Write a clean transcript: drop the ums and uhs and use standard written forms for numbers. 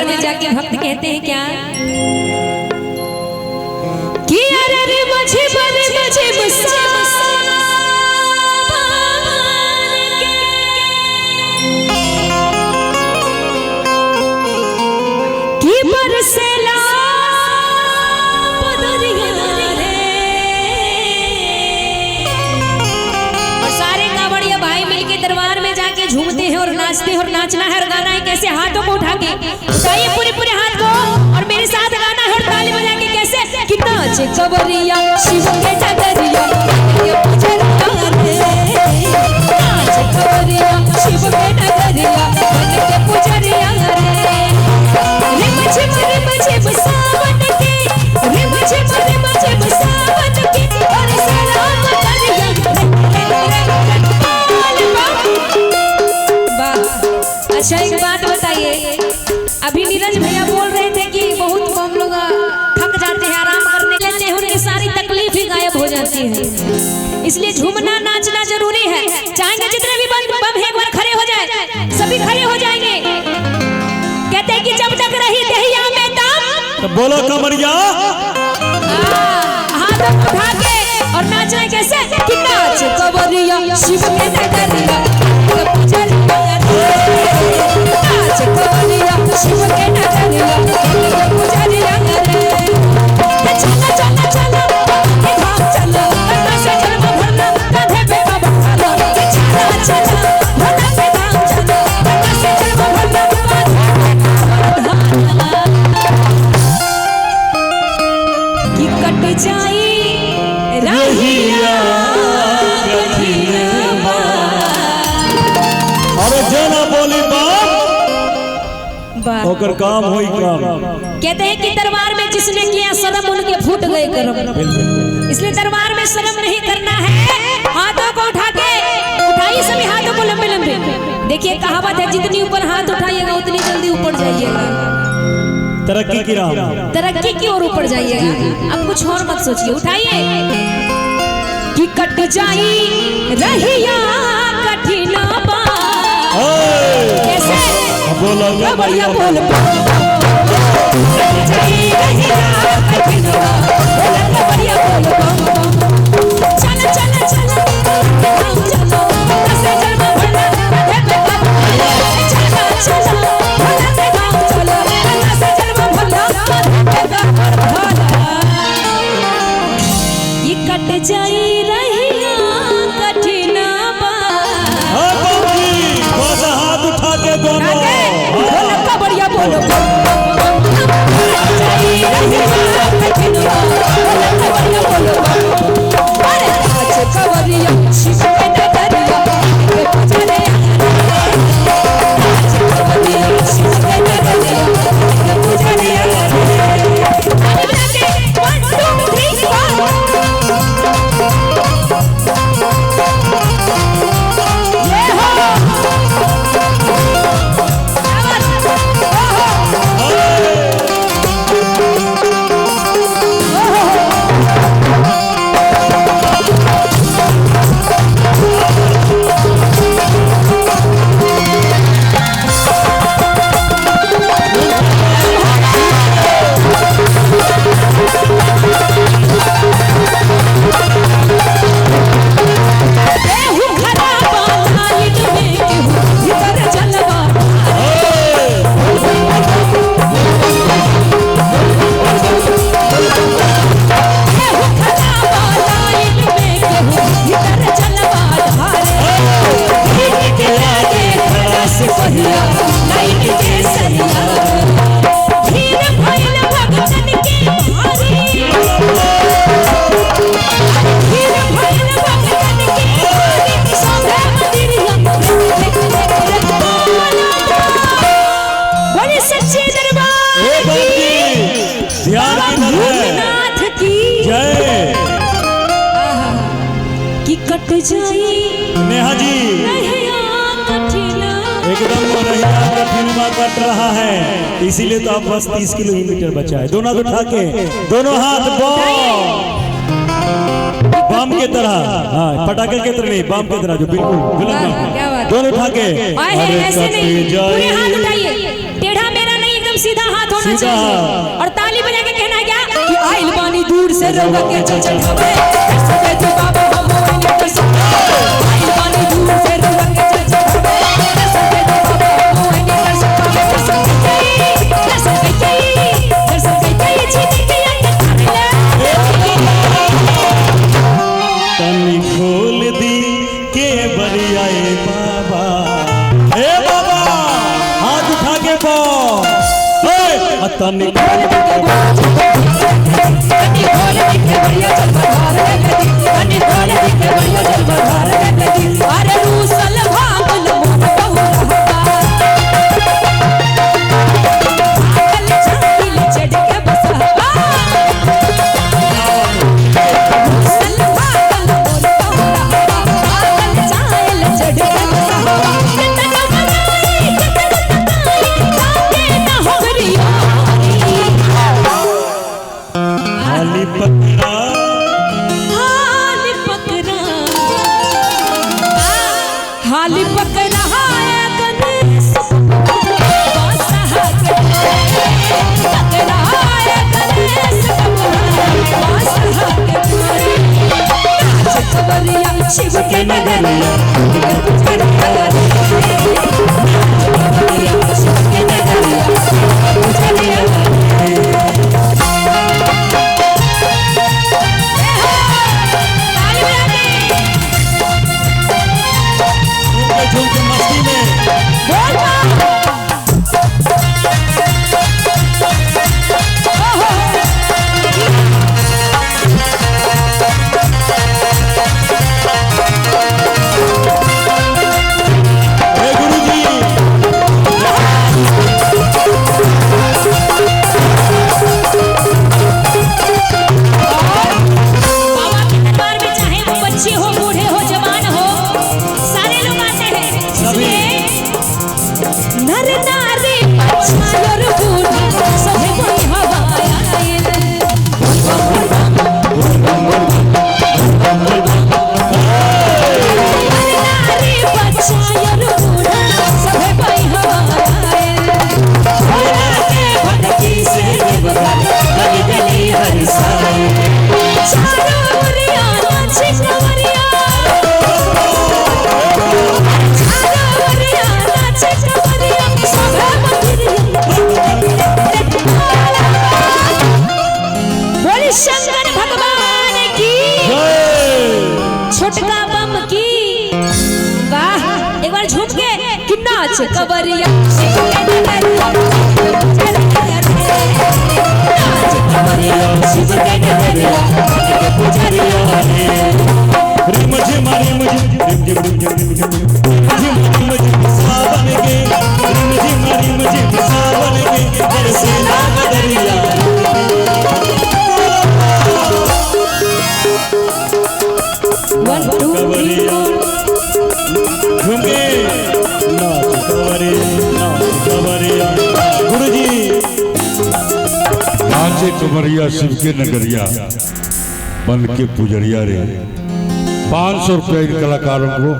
दरबार में जाके भक्त कहते हैं क्या कि अरे रे मुझे बने मुझे कि बरसेला झूमते हैं और नाचते हैं और नाचना है और गाना है कैसे हाथों को उठा के उठाइए पूरे पूरे हाथ को और मेरे साथ गाना है और ताली बजा के कैसे कि नाचे कवरिया शिव के नगरिया ये पुजरिया रे नाचे कवरिया शिव के नगरिया के पुजरिया रे मुझे बसावन के रे मुझे बसावन के और सलाम करिया अच्छा एक बात बताइए, अभी नीरज भैया बोल रहे थे कि बहुत हम लोग थक जाते हैं आराम करने लेते हैं उनकी सारी तकलीफ ही गायब हो जाती है, इसलिए झूमना नाचना जरूरी है। चाहेंगे जितने भी बम एक बार खड़े हो जाए सभी खड़े हो जाएंगे। कहते हैं कि जब तक रही दहिया में दम तो बोलो कमरिया हाथ उठा के और नाचना कैसे कि नाच कवरिया शिव के नगरिया शिव के नगरिया पुजरिया रे चला चला चला धाम चलो कन्ना से जन्म भरना कांधे पे बाबा चलो चला चला भरना पे धाम चलो कन्ना से जन्म भरना कि कट जाई रहिया कठिनवा अरे जना बोली होकर काम होई काम। कहते हैं कि दरबार में जिसने किया शर्म उनके फूट गए कर्म, इसलिए दरबार में शर्म नहीं करना है। हाथों को उठा के उठाइए सभी हाथों को लंबे लंबे। देखिए कहावत है जितनी ऊपर हाथ उठाइएगा उतनी जल्दी ऊपर जाइएगा, तरक्की की राह तरक्की की ओर ऊपर जाइएगा। अब कुछ और मत सोचिए, उठाइए कि कट जाई रहिया कठिना कैसे बोलो बढ़िया बोल चल चल चल चलो से जन्म भरना चला चला चलो से जन्म भरना ये कट जाई रहिया कठिना हाथ उठा के दोनों बढ़िया बोलो कट जाई नेहा जी एकदम कठिनवा कट रहा है, इसीलिए तो आप बस 30 किलोमीटर बचा है। दोनों उठा के दोनों हाथ बम के तरह, हाँ पटाखे के तरह नहीं, बम के तरह जो बिल्कुल दोनों उठा के ऐसे नहीं, पूरे हाथ उठाइए, टेढ़ा मेरा नहीं एकदम सीधा। होना चाहिए और ताली बजा के कहना क्या कि आइल बानी दूर से रउआ के चढ़ावे सके तो बाबा हम नहीं कर सकते आइल बानी दूर से रउआ के चढ़ावे सके तो बाबा हम नहीं कर सकते कर सकते जीत के तनी खोल दी के बरिया ए बाबा, ए बाबा हाथ उठा के पाओ तनी खोल दी के बढ़िया चल बढ़ा अरे रूसल भागल मोर बहुरहा आगल छाइल चढ़ के बसहा रूसल भागल मोर बहुरहा आगल छाइल चढ़ के बसहा कितना बनाई काके ना होरिया हाली पकड़ा हाली पकड़ा है गणेश बादशाह के पकड़ा है गणेश बादशाह के नाच कवरिया शिव के नगरिया शिव के नगरिया झूम के मस्ती में शंकर भगवान की छोटका बम की वाह एक बार झूम के कि नाच कवरिया शिव के नगरिया नाच कवरिया शिव के नगरिया के पुजरिया रिम झिम रिम झिम सावन के रिम झिम सावन के बरसे ना दरिया कवरिया झूमे नाच कवरिया गुरुजी नाचे कवरिया शिव के नगरिया बन के पुजरिया रे 500 रुपया इन कलाकारों को